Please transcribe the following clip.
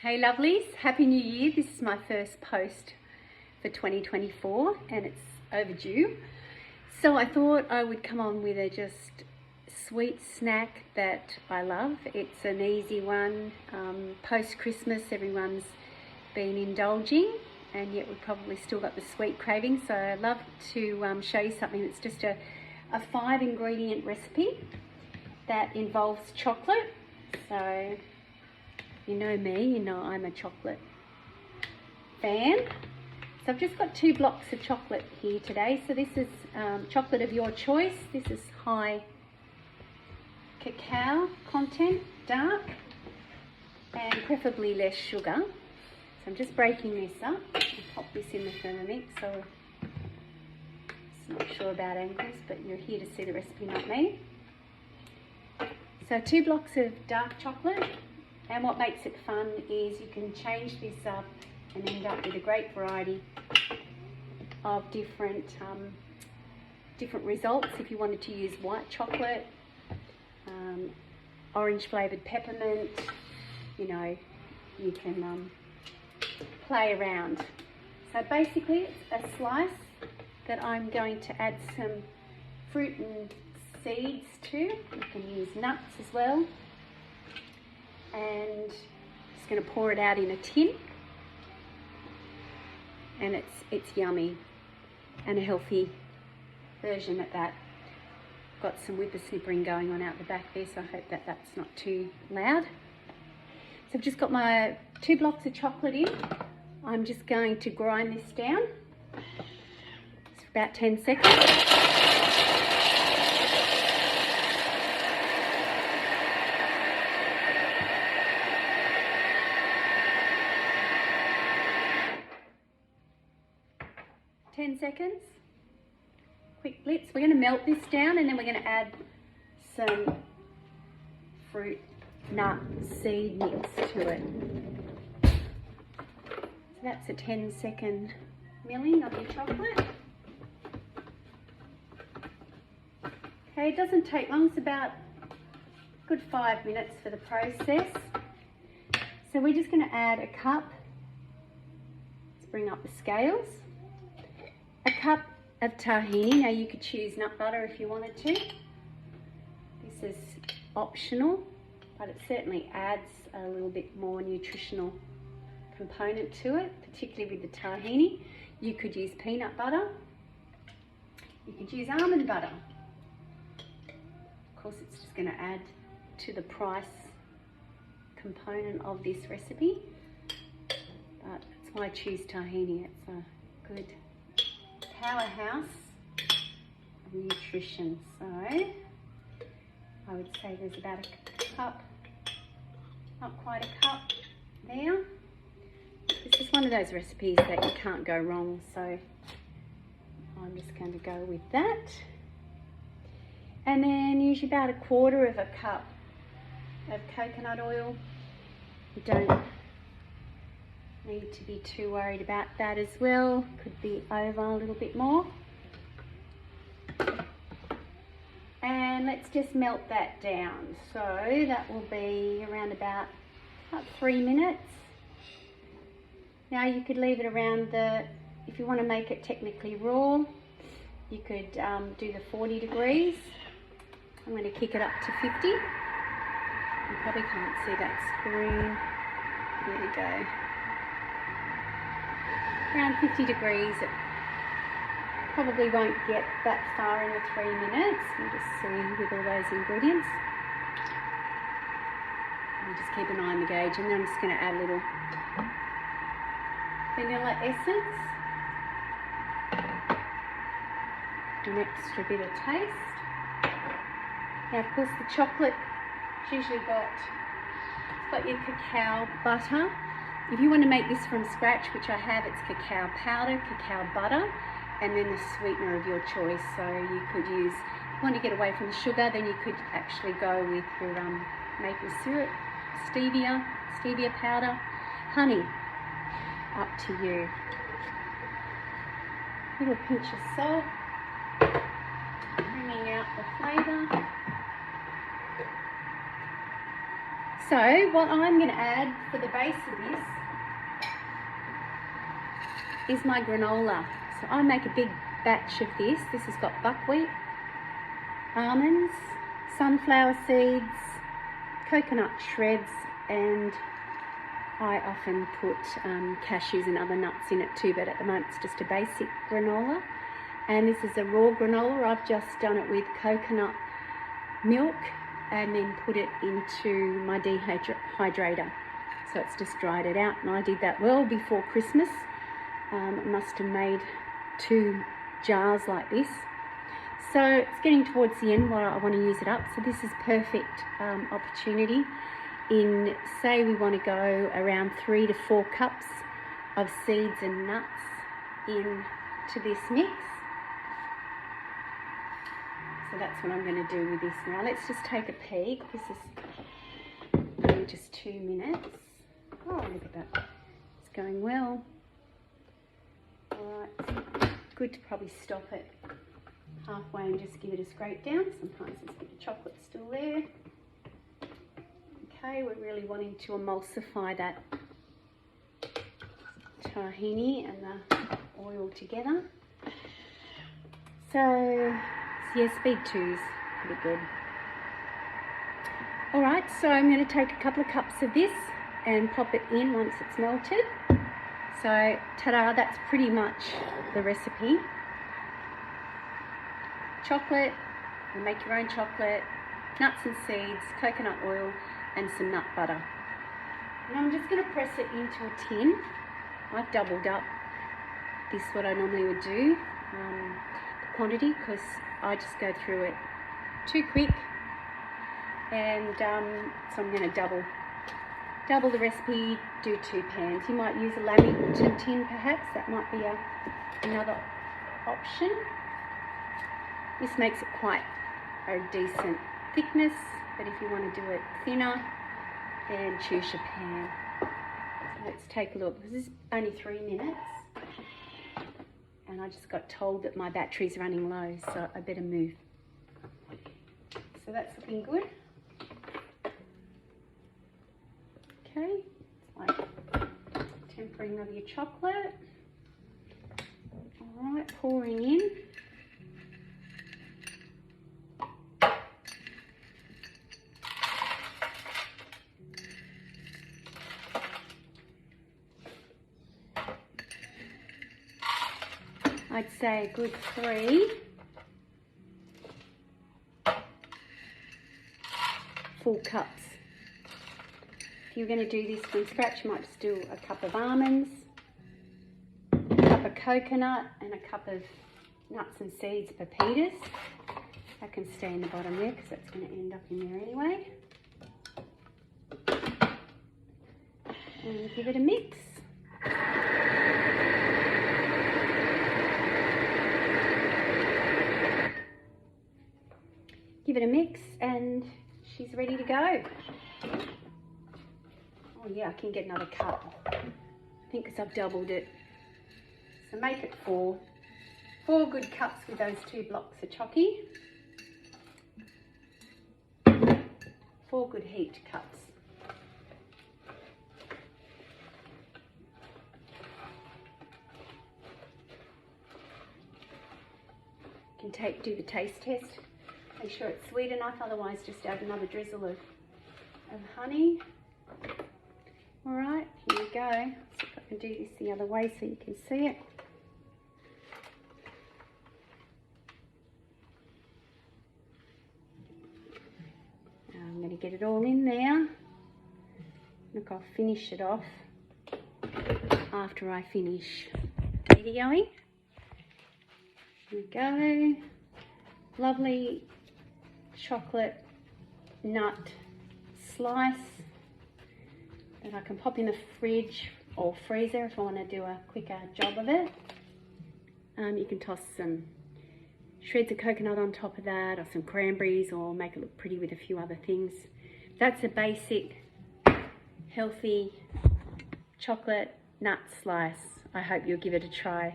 Hey lovelies, Happy New Year. This is my first post for 2024 and it's overdue. So I thought I would come on with a just sweet snack that I love. It's an easy one. Post-Christmas everyone's been indulging and yet we've probably still got the sweet cravings. So I'd love to show you something that's just a 5-ingredient recipe that involves chocolate. So you know me, you know I'm a chocolate fan. So I've just got 2 blocks of chocolate here today. So this is chocolate of your choice. This is high cacao content, dark, and preferably less sugar. So I'm just breaking this up. I'll pop this in the Thermomix. So I'm not sure about angles, but you're here to see the recipe, not me. So 2 blocks of dark chocolate. And what makes it fun is you can change this up and end up with a great variety of different results. If you wanted to use white chocolate, orange flavoured peppermint, you know, you can play around. So basically it's a slice that I'm going to add some fruit and seeds to. You can use nuts as well. And just going to pour it out in a tin, and it's yummy and a healthy version at that. Got some whippersnippering going on out the back there, so I hope that that's not too loud. So I've just got my 2 blocks of chocolate in. I'm just going to grind this down. It's about 10 seconds. 10 seconds, quick blitz. We're going to melt this down and then we're going to add some fruit, nut, seed mix to it. So that's a 10-second milling of your chocolate. Okay, it doesn't take long, it's about a good 5 minutes for the process. So we're just going to add a cup. Let's bring up the scales. A cup of tahini. Now you could choose nut butter if you wanted to. This is optional, but it certainly adds a little bit more nutritional component to it, particularly with the tahini. You could use peanut butter. You could use almond butter. Of course, it's just going to add to the price component of this recipe, but that's why I choose tahini. It's a good powerhouse of nutrition. So I would say there's about a cup, not quite a cup there. This is one of those recipes that you can't go wrong, so I'm just going to go with that. And then usually about a 1/4 of a cup of coconut oil. You don't need to be too worried about that as well. Could be over a little bit more. And let's just melt that down. So that will be around about 3 minutes. Now you could leave it around if you want to make it technically raw, you could do the 40 degrees. I'm going to kick it up to 50. You probably can't see that screen. There we go. Around 50 degrees. It probably won't get that far in the 3 minutes. You just see with all those ingredients. And just keep an eye on the gauge, and then I'm just going to add a little vanilla essence, an extra bit of taste. Now, of course, the chocolate's usually got your cacao butter. If you want to make this from scratch, which I have, it's cacao powder, cacao butter, and then the sweetener of your choice. So you could use, if you want to get away from the sugar, then you could actually go with your maple syrup, stevia powder, honey, up to you. A little pinch of salt, bringing out the flavour. So what I'm going to add for the base of this is my granola. So I make a big batch of this. This has got buckwheat, almonds, sunflower seeds, coconut shreds, and I often put cashews and other nuts in it too, but at the moment it's just a basic granola. And this is a raw granola. I've just done it with coconut milk and then put it into my dehydrator. So it's just dried it out, and I did that well before Christmas. I must have made 2 jars like this. So it's getting towards the end where I want to use it up. So this is perfect opportunity in, say we want to go around 3 to 4 cups of seeds and nuts into this mix. So that's what I'm going to do with this now. Let's just take a peek. This is only just 2 minutes. Oh, look at that. It's going well. Alright, good to probably stop it halfway and just give it a scrape down. Sometimes there's a bit of chocolate still there. Okay, we're really wanting to emulsify that tahini and the oil together. So yeah, speed 2's pretty good. Alright, so I'm going to take a couple of cups of this and pop it in once it's melted. So, ta-da, that's pretty much the recipe. Chocolate, you make your own chocolate, nuts and seeds, coconut oil, and some nut butter. Now I'm just going to press it into a tin. I've doubled up this, what I normally would do, the quantity, because I just go through it too quick, and so I'm going to double the recipe, do 2 pans. You might use a Lamington tin perhaps, that might be another option. This makes it quite a decent thickness, but if you want to do it thinner, then choose your pan. So let's take a look. This is only 3 minutes. And I just got told that my battery's running low, so I better move. So that's looking good. Okay, it's like tempering of your chocolate. All right, pouring in. I'd say a good 3 full cups. If you're going to do this from scratch, you might just do a cup of almonds, a cup of coconut, and a cup of nuts and seeds, pepitas. That can stay in the bottom there because that's going to end up in there anyway. And give it a mix. Give it a mix and she's ready to go. Oh yeah, I can get another cup. I think because I've doubled it. So make it 4 good cups with those 2 blocks of chocky. 4 good heaped cups. You can do the taste test. Make sure it's sweet enough, otherwise just add another drizzle of honey. Alright, here we go. See if I can do this the other way so you can see it. Now I'm going to get it all in there. Look, I'll finish it off after I finish videoing. Here we go. Lovely chocolate nut slice that I can pop in the fridge or freezer if I want to do a quicker job of it. You can toss some shreds of coconut on top of that, or some cranberries, or make it look pretty with a few other things. That's a basic healthy chocolate nut slice. I hope you'll give it a try.